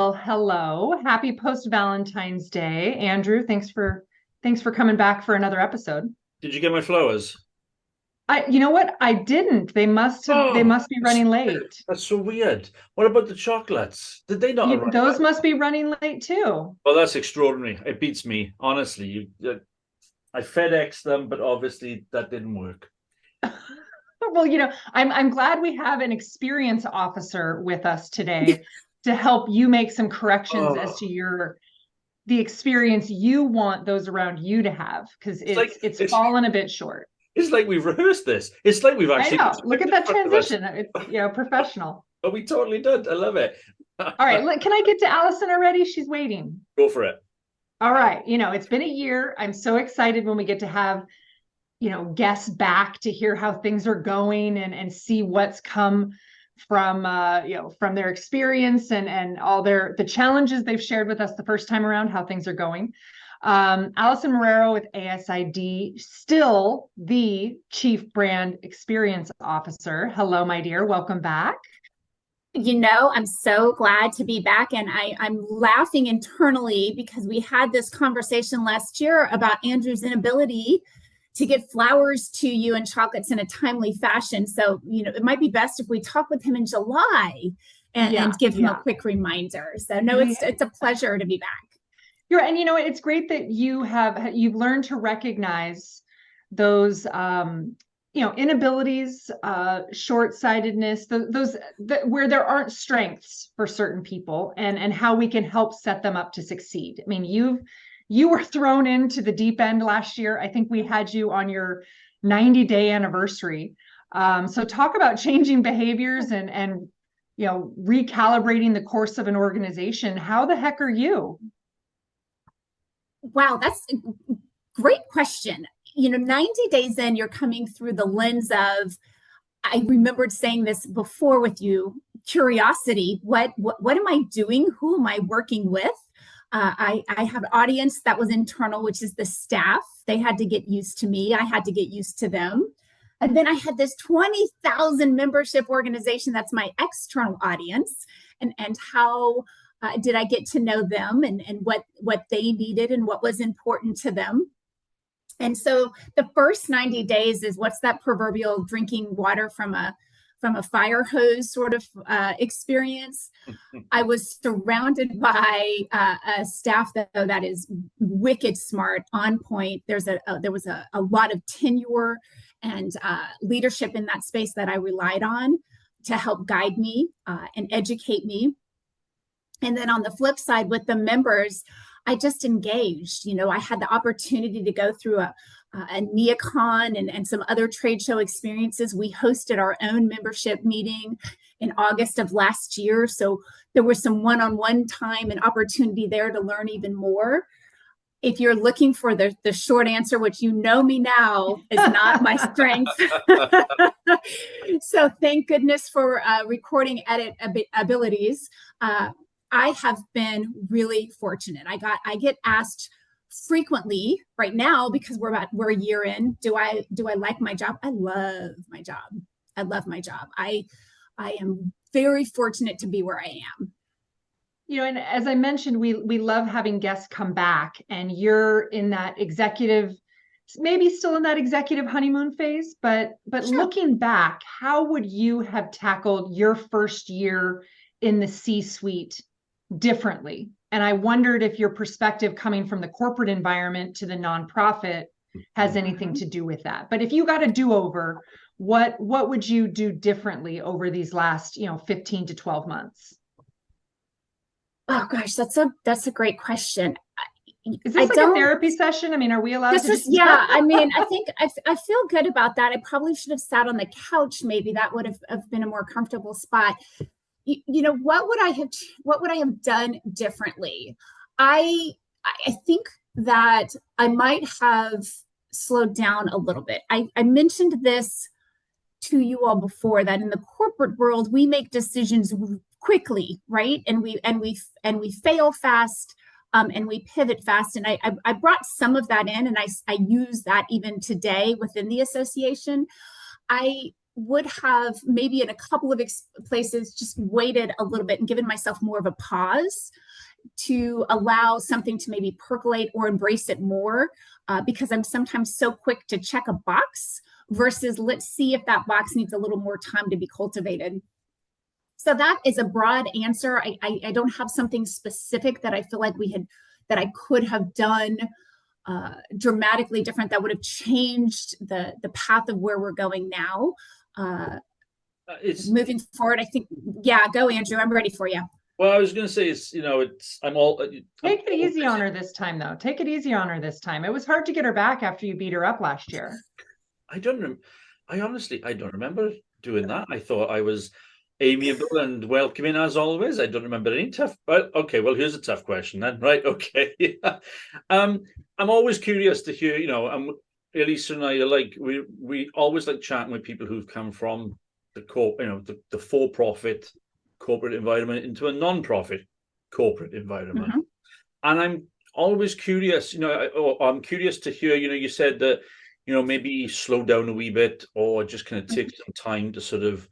Well, hello. Happy post-Valentine's Day. Andrew, thanks for coming back for another episode. Did you get my flowers? You know what? I didn't. They Oh, must be running late. that's so weird. What about the chocolates? Did they not arrive Those yet? must be running late too. Well, that's extraordinary. It beats me, honestly. I FedExed them, but obviously that didn't work. Well, I'm glad we have an experience officer with us today to help you make some corrections as Oh, to the experience you want those around you to have, because it's like it's it's fallen a bit short. it's like we've rehearsed this. It's like we've I actually got know. a Look script at in that front of us, transition. It's, professional. but we totally did. I love it. All right, can I get to Allison already? She's waiting. Go for it. All right, it's been a year. I'm so excited when we get to have, guests back to hear how things are going and see what's come from from their experience and all the challenges they've shared with us the first time around, how things are going. Allison Marrero with ASID, still the Chief Brand Experience Officer. Hello, my dear. Welcome back. I'm so glad to be back. And I'm laughing internally because we had this conversation last year about Andrew's inability to get flowers to you and chocolates in a timely fashion. So, it might be best if we talk with him in July and give him a Yeah. quick reminder. So no, We, it's a pleasure to be back. and it's great that you've learned to recognize those inabilities, short-sightedness, those where there aren't strengths for certain people, and how we can help set them up to succeed. I mean, you were thrown into the deep end last year. I think we had you on your 90-day anniversary. So talk about changing behaviors and recalibrating the course of an organization. How the heck are you? Wow, that's a great question. 90 days in, you're coming through the lens of, I remembered saying this before with you, curiosity. What am I doing? Who am I working with? I have an audience that was internal, which is the staff. They had to get used to me. I had to get used to them. And then I had this 20,000 membership organization that's my external audience. And how did I get to know them and what they needed and what was important to them? And so the first 90 days is what's that proverbial drinking water from a fire hose sort of experience. I was surrounded by a staff that is wicked smart, on point. There was a lot of tenure and leadership in that space that I relied on to help guide me and educate me. And then on the flip side, with the members, I just engaged. I had the opportunity to go through a NeoCon and some other trade show experiences. We hosted our own membership meeting in August of last year. So there was some one-on-one time and opportunity there to learn even more. If you're looking for the short answer, which me now is not my strength. So thank goodness for recording edit abilities. I have been really fortunate. I get asked frequently right now, because we're a year in. Do I like my job? I love my job. I love my job. I am very fortunate to be where I am. And as I mentioned, we love having guests come back, and you're in that executive, maybe still in that executive honeymoon phase, but Sure. Looking back, how would you have tackled your first year in the C-suite differently? And I wondered if your perspective coming from the corporate environment to the nonprofit has anything to do with that. But if you got a do-over, what would you do differently over these last 15 to 12 months? Oh gosh, that's a great question. Is this like a therapy session? I mean, are we allowed to just... Yeah, I mean, I think I feel good about that. I probably should have sat on the couch. Maybe that would have been a more comfortable spot. What would I have done differently? I think that I might have slowed down a little bit. I mentioned this to you all before, that in the corporate world we make decisions quickly, right? And we fail fast, and we pivot fast. And I brought some of that in, and I use that even today within the association. I would have maybe in a couple of places just waited a little bit and given myself more of a pause to allow something to maybe percolate or embrace it more, because I'm sometimes so quick to check a box versus let's see if that box needs a little more time to be cultivated. So that is a broad answer. I don't have something specific that I feel like that I could have done dramatically different that would have changed the path of where we're going now. Moving forward, I think, yeah, go Andrew, I'm ready for you. Well, I was going to say, Take it easy on her this time, though. Take it easy on her this time. It was hard to get her back after you beat her up last year. I honestly don't remember doing that. I thought I was amiable and welcoming as always. I don't remember any tough. But okay, well, here's a tough question then, right? Okay, I'm always curious to hear. Elisa and I are like we always like chatting with people who've come from the for-profit corporate environment into a non-profit corporate environment. Mm-hmm. And I'm always curious, I'm curious to hear, you said that, maybe slow down a wee bit or just kind of take some time to sort of,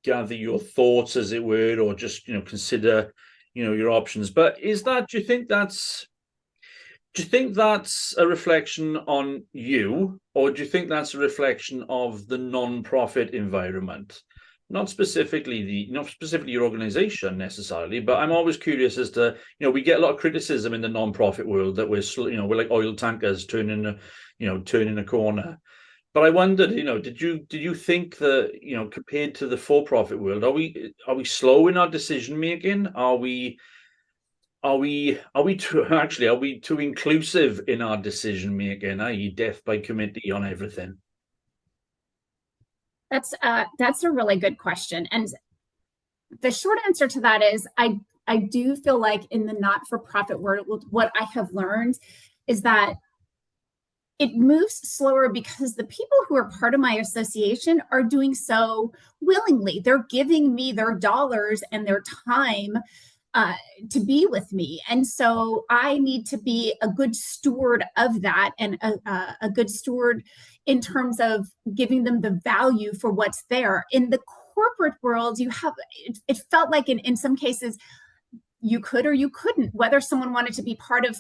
gather your thoughts, as it were, or just, consider, your options. But do you think that's a reflection on you, or do you think that's a reflection of the non-profit environment? Not specifically your organization necessarily, but I'm always curious as to, we get a lot of criticism in the non-profit world that we're like oil tankers turning a corner. But I wondered, did you think that, compared to the for-profit world, are we slow in our decision making? Are we too inclusive in our decision making, i.e. death by committee on everything? That's a really good question. And the short answer to that is I do feel like in the not-for-profit world, what I have learned is that it moves slower because the people who are part of my association are doing so willingly. They're giving me their dollars and their time to be with me. And so I need to be a good steward of that, and a good steward in terms of giving them the value for what's there. In the corporate world, it felt like in some cases you could or you couldn't, whether someone wanted to be part of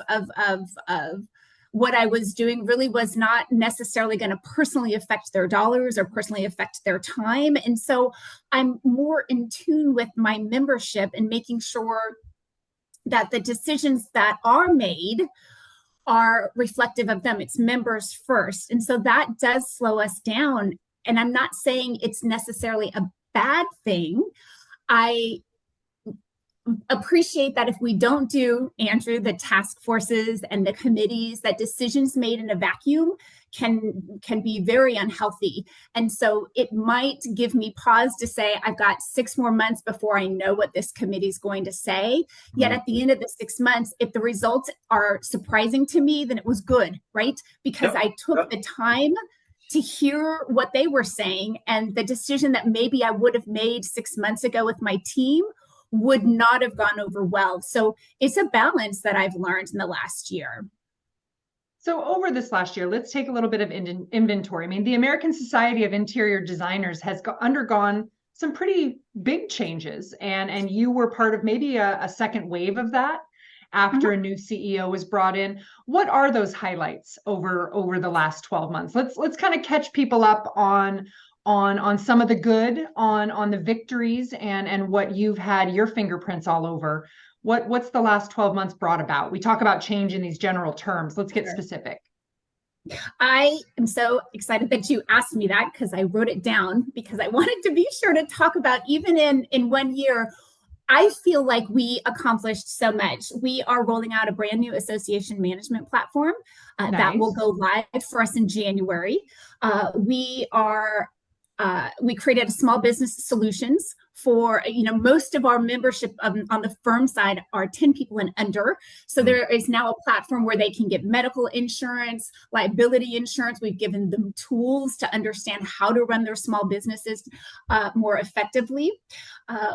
what I was doing really was not necessarily going to personally affect their dollars or personally affect their time. And so I'm more in tune with my membership and making sure that the decisions that are made are reflective of them. It's members first. And so that does slow us down. And I'm not saying it's necessarily a bad thing. I appreciate that if we don't do, Andrew, the task forces and the committees, that decisions made in a vacuum can be very unhealthy. And so it might give me pause to say, I've got 6 more months before I know what this committee is going to say. Yet at the end of the 6 months, if the results are surprising to me, then it was good, right? Because I took the time to hear what they were saying, and the decision that maybe I would have made 6 months ago with my team would not have gone over well. So it's a balance that I've learned in the last year. So over this last year, let's take a little bit of inventory. I mean, the American Society of Interior Designers has undergone some pretty big changes, and you were part of maybe a second wave of that after a new CEO was brought in. What are those highlights over the last 12 months? Let's kind of catch people up on some of the good, on the victories, and what you've had your fingerprints all over. What's the last 12 months brought about? We talk about change in these general terms. Let's get specific. I am so excited that you asked me that, because I wrote it down because I wanted to be sure to talk about, even in 1 year, I feel like we accomplished so much. We are rolling out a brand new association management platform that will go live for us in January. We created a small business solutions for, most of our membership on the firm side are 10 people and under. So there is now a platform where they can get medical insurance, liability insurance. We've given them tools to understand how to run their small businesses more effectively.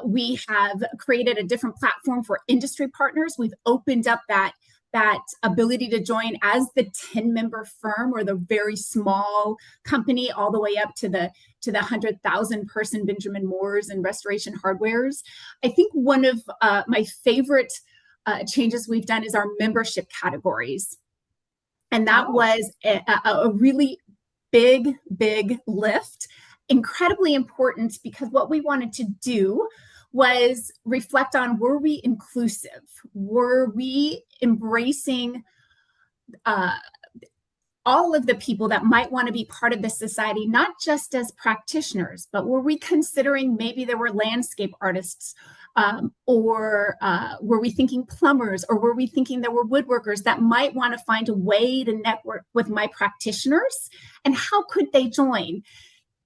We have created a different platform for industry partners. We've opened up that that ability to join as the 10-member firm or the very small company, all the way up to the 100,000 person Benjamin Moore's and Restoration Hardware's. I think one of my favorite changes we've done is our membership categories. And that was a really big lift, incredibly important, because what we wanted to do was reflect on, were we inclusive? Were we embracing all of the people that might want to be part of this society, not just as practitioners, but were we considering maybe there were landscape artists, or were we thinking plumbers, or were we thinking there were woodworkers that might want to find a way to network with my practitioners, and how could they join?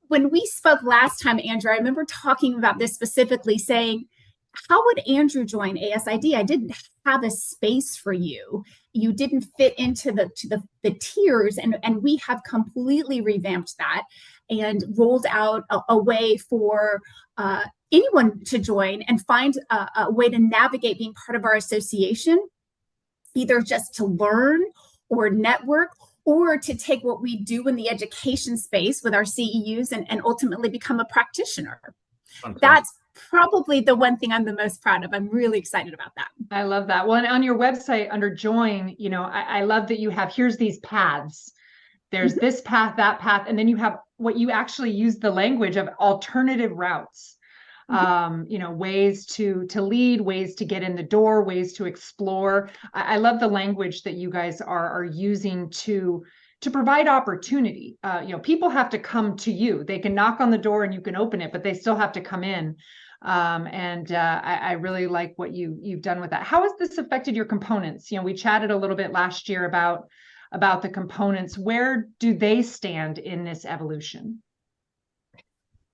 When we spoke last time, Andrew, I remember talking about this specifically, saying, how would Andrew join ASID? I didn't have a space for you. You didn't fit into the tiers, and we have completely revamped that and rolled out a way for anyone to join and find a way to navigate being part of our association, either just to learn or network, or to take what we do in the education space with our CEUs and ultimately become a practitioner. Okay. That's probably the one thing I'm the most proud of. I'm really excited about that. I love that. Well, and on your website under join, you know, I love that you have, here's these paths. There's this path, that path, and then you have what you actually use the language of alternative routes. You know, ways to lead, ways to get in the door, ways to explore. I love the language that you guys are using to provide opportunity. You know, people have to come to you. They can knock on the door and you can open it, but they still have to come in. I really like what you've done with that. How has this affected your components? You know, we chatted a little bit last year about the components. Where do they stand in this evolution?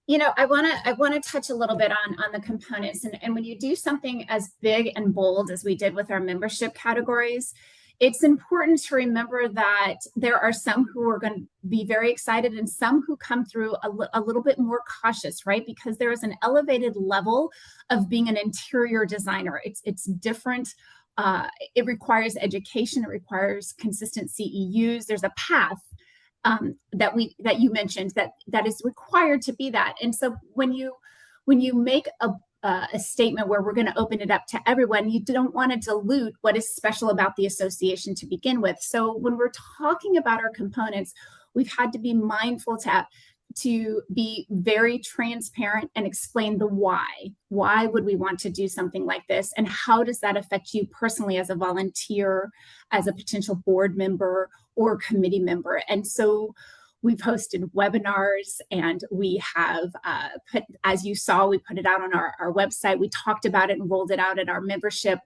You know, I want to touch a little bit on the components, and when you do something as big and bold as we did with our membership categories, it's important to remember that there are some who are going to be very excited and some who come through a little bit more cautious, right? Because there is an elevated level of being an interior designer. It's different. It requires education. It requires consistent CEUs. There's a path that you mentioned that is required to be that. And so when you make a statement where we're going to open it up to everyone, you don't want to dilute what is special about the association to begin with. So when we're talking about our components, we've had to be mindful to be very transparent and explain the why. Why would we want to do something like this? And how does that affect you personally as a volunteer, as a potential board member or committee member? And so we've hosted webinars, and we have put, as you saw, we put it out on our website. We talked about it and rolled it out at our membership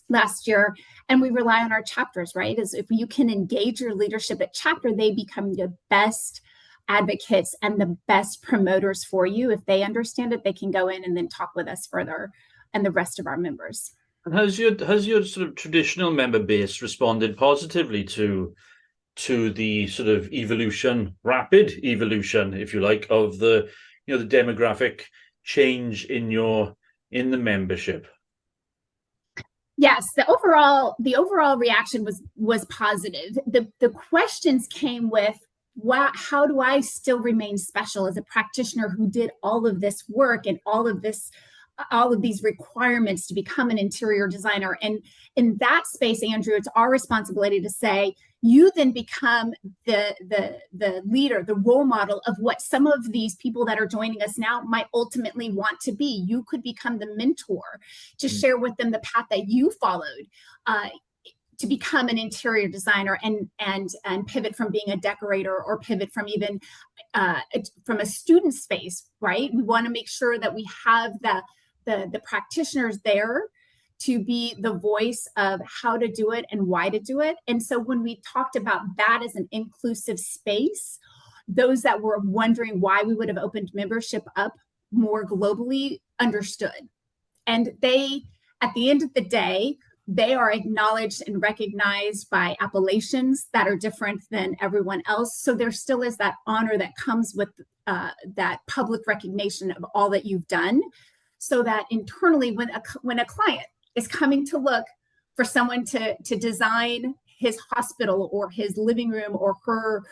last year. And we rely on our chapters, right? As if you can engage your leadership at chapter, they become the best advocates and the best promoters for you. If they understand it, they can go in and then talk with us further, and the rest of our members. And has your sort of traditional member base responded positively to the sort of rapid evolution, if you like, of the demographic change in the membership? Yes, the overall reaction was positive. The questions came with, how do I still remain special as a practitioner who did all of this work and all of these requirements to become an interior designer? And in that space, Andrew, it's our responsibility to say, you then become the leader, the role model of what some of these people that are joining us now might ultimately want to be. You could become the mentor to share with them the path that you followed, to become an interior designer and pivot from being a decorator, or pivot from even from a student space, right? We want to make sure that we have the practitioners there to be the voice of how to do it and why to do it. And so when we talked about that as an inclusive space, those that were wondering why we would have opened membership up more globally understood. And they, at the end of the day, they are acknowledged and recognized by appellations that are different than everyone else. So there still is that honor that comes with that public recognition of all that you've done, so that internally, when a client is coming to look, for someone to design his hospital or his living room or her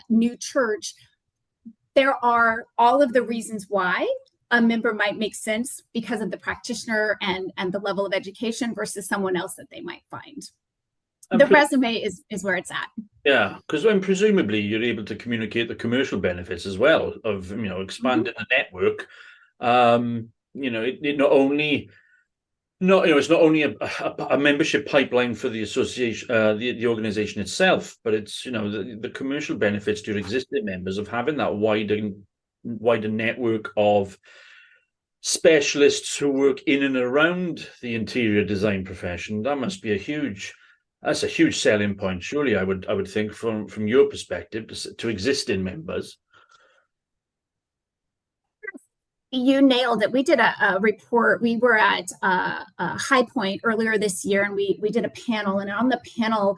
new church, there are all of the reasons why a member might make sense because of the practitioner and the level of education versus someone else that they might find. The resume is where it's at. Yeah, because when presumably you're able to communicate the commercial benefits as well of expanding the network. It not only it's not only a membership pipeline for the association, the organization itself, but it's the commercial benefits to your existing members of having that wider network of specialists who work in and around the interior design profession. That must be that's a huge selling point, surely. I would think from your perspective to existing members. You nailed it. We did a report. We were at High Point earlier this year, and we did a panel. And on the panel,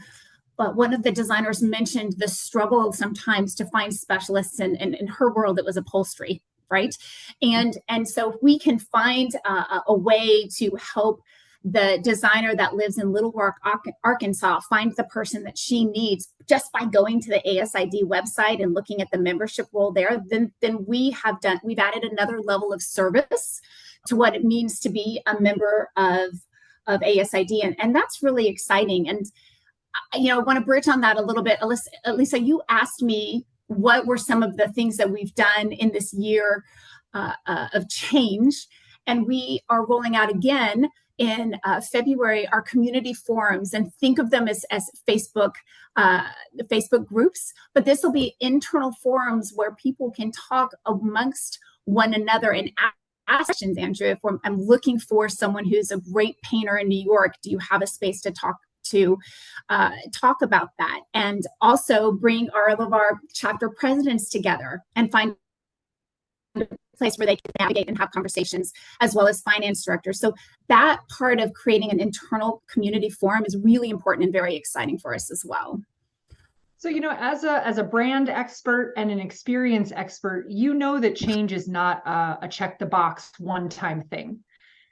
one of the designers mentioned the struggle sometimes to find specialists. And in her world, it was upholstery, right? And so if we can find a way to help the designer that lives in Little Rock, Arkansas, find the person that she needs just by going to the ASID website and looking at the membership role there, then we've added another level of service to what it means to be a member of ASID. And that's really exciting. And, I want to bridge on that a little bit. Alyssa, you asked me what were some of the things that we've done in this year of change. And we are rolling out again in February our community forums, and think of them as Facebook groups, but this will be internal forums where people can talk amongst one another and ask questions. Andrew, if I'm looking for someone who's a great painter in New York, do you have a space to talk about that? And also bring all of our chapter presidents together and find place where they can navigate and have conversations, as well as finance directors. So that part of creating an internal community forum is really important and very exciting for us as well. So, as a brand expert and an experience expert, that change is not a check the box one-time thing.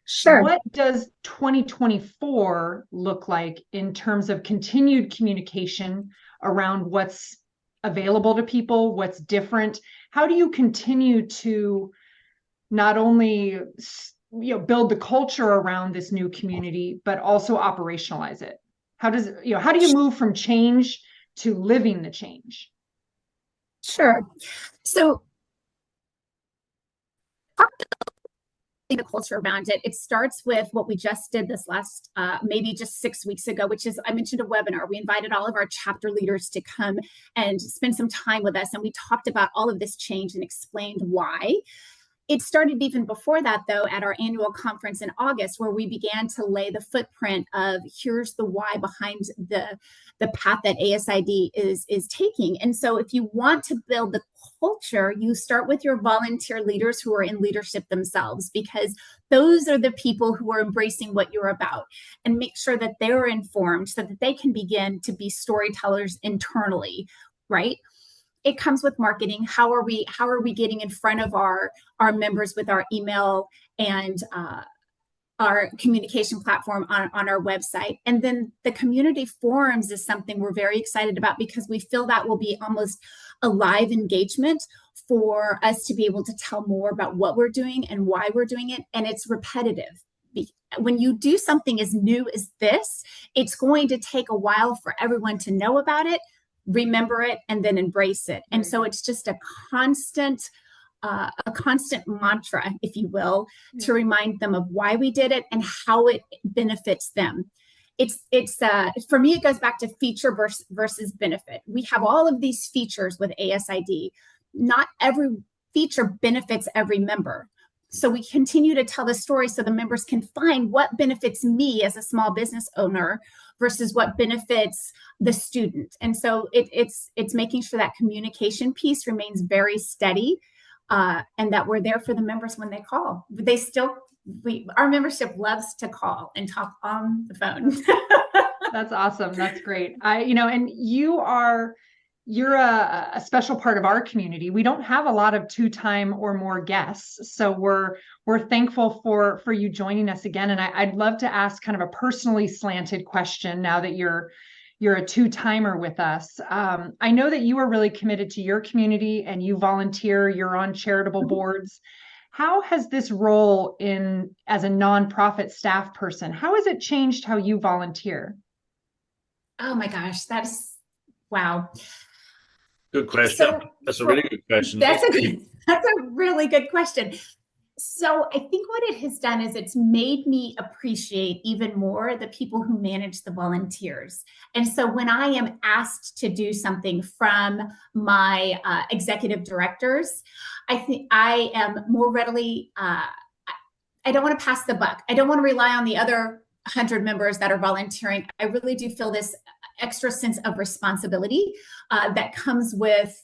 Sure. What does 2024 look like in terms of continued communication around what's available to people, what's different? How do you continue to not only build the culture around this new community, but also operationalize it? How do you move from change to living the change? Sure. So the culture around it. It starts with what we just did this last, maybe just 6 weeks ago, which is, I mentioned a webinar. We invited all of our chapter leaders to come and spend some time with us. And we talked about all of this change and explained why. It started even before that, though, at our annual conference in August, where we began to lay the footprint of here's the why behind the path that ASID is taking. And so if you want to build the culture, you start with your volunteer leaders who are in leadership themselves, because those are the people who are embracing what you're about, and make sure that they're informed so that they can begin to be storytellers internally, right? It comes with marketing. How are we getting in front of our members with our email and our communication platform on our website? And then the community forums is something we're very excited about, because we feel that will be almost a live engagement for us to be able to tell more about what we're doing and why we're doing it. And it's repetitive. When you do something as new as this, it's going to take a while for everyone to know about it, remember it, and then embrace it. And so it's just a constant mantra, if you will, to remind them of why we did it and how it benefits them. It's for me, it goes back to feature versus benefit. We have all of these features with ASID. Not every feature benefits every member. So we continue to tell the story so the members can find what benefits me as a small business owner versus what benefits the student. And so it's making sure that communication piece remains very steady, and that we're there for the members when they call. Our membership loves to call and talk on the phone. That's awesome. That's great. And you are you're a special part of our community. We don't have a lot of 2-time or more guests, so we're thankful for you joining us again. And I'd love to ask kind of a personally slanted question now that you're a 2-timer with us. I know that you are really committed to your community and you volunteer, you're on charitable boards. How has this role as a nonprofit staff person, how has it changed how you volunteer? Oh my gosh, wow. Good question. So That's a really good question. That's a really good question. So I think what it has done is it's made me appreciate even more the people who manage the volunteers. And so when I am asked to do something from my executive directors, I think I am more readily, I don't want to pass the buck. I don't want to rely on the other 100 members that are volunteering. I really do feel this extra sense of responsibility that comes with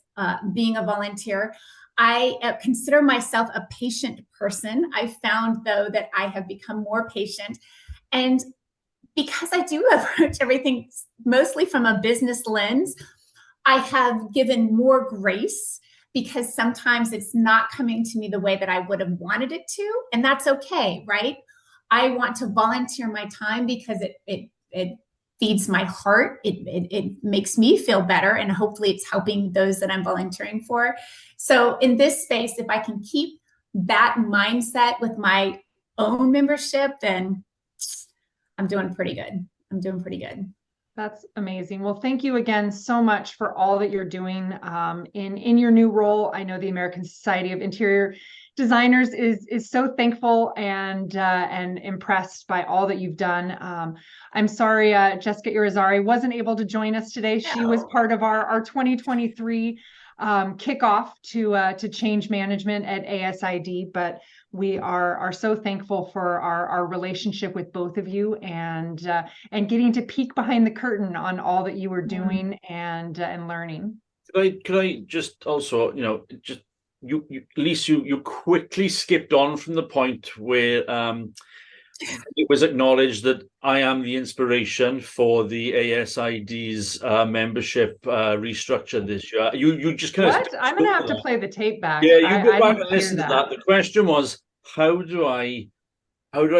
being a volunteer. I consider myself a patient person. I found, though, that I have become more patient. And because I do approach everything mostly from a business lens, I have given more grace because sometimes it's not coming to me the way that I would have wanted it to. And that's okay, right? I want to volunteer my time because it feeds my heart. It makes me feel better, and hopefully it's helping those that I'm volunteering for. So in this space, if I can keep that mindset with my own membership, then I'm doing pretty good. That's amazing. Well, thank you again so much for all that you're doing in your new role. I know the American Society of Interior Designers is so thankful and impressed by all that you've done. I'm sorry, Jessica Irizarry wasn't able to join us today. She was part of our 2023 kickoff to change management at ASID, but we are so thankful for our relationship with both of you and getting to peek behind the curtain on all that you were doing and learning. Could I just also, just you Lise, you quickly skipped on from the point where it was acknowledged that I am the inspiration for the ASID's membership restructure this year. You just kind of. I'm going to have to play the tape back. Yeah, you go back and listen to that. The question was, how do I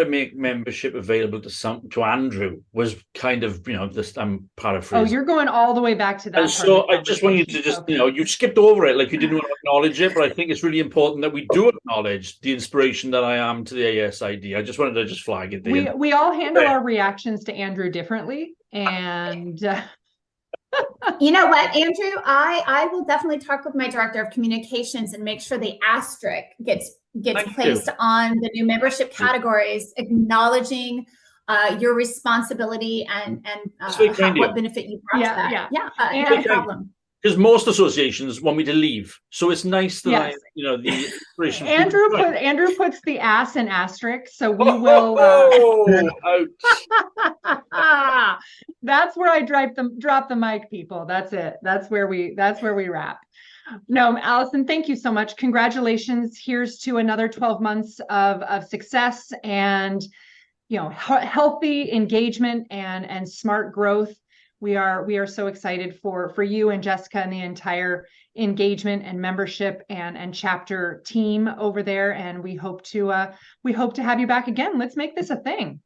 make membership available to Andrew? Was kind of this. I'm paraphrasing. Oh, you're going all the way back to that. And so I just want you to just you skipped over it, like you didn't want to acknowledge it, but I think it's really important that we do acknowledge the inspiration that I am to the ASID. I just wanted to just flag it there. We all handle our reactions to Andrew differently, and you know what, Andrew, I will definitely talk with my director of communications and make sure the asterisk gets placed on the new membership categories, acknowledging your responsibility and what benefit you brought to that. Yeah, no problem. Because most associations want me to leave, so it's nice that the inspiration. Andrew puts the ass in asterisk, so we will. That's where I drop the mic, people. That's it. That's where we wrap. No, Allison, thank you so much. Congratulations. Here's to another 12 months of success and healthy engagement and smart growth. We are so excited for you and Jessica and the entire engagement and membership and chapter team over there. And we hope to have you back again. Let's make this a thing.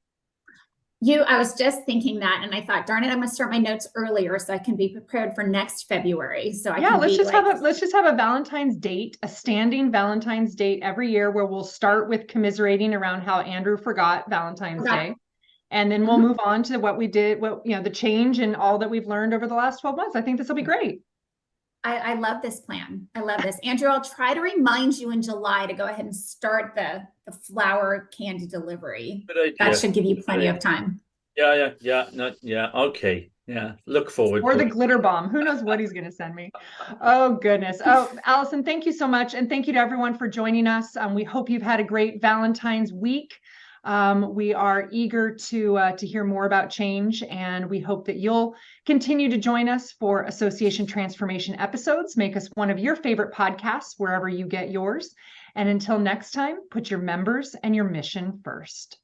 I was just thinking that, and I thought, darn it, I'm going to start my notes earlier so I can be prepared for next February. So let's just have a Valentine's date, a standing Valentine's date every year, where we'll start with commiserating around how Andrew forgot Valentine's Day, and then we'll move on to what we did, the change and all that we've learned over the last 12 months. I think this will be great. I love this plan. I love this. Andrew, I'll try to remind you in July to go ahead and start the flower candy delivery. Good idea. That should give you plenty of time. Yeah. Okay. Yeah. Look forward to the glitter bomb. Who knows what he's going to send me? Oh, goodness. Oh, Allison, thank you so much. And thank you to everyone for joining us. We hope you've had a great Valentine's week. We are eager to hear more about change, and we hope that you'll continue to join us for Association Transformation episodes. Make us one of your favorite podcasts wherever you get yours. And until next time, put your members and your mission first.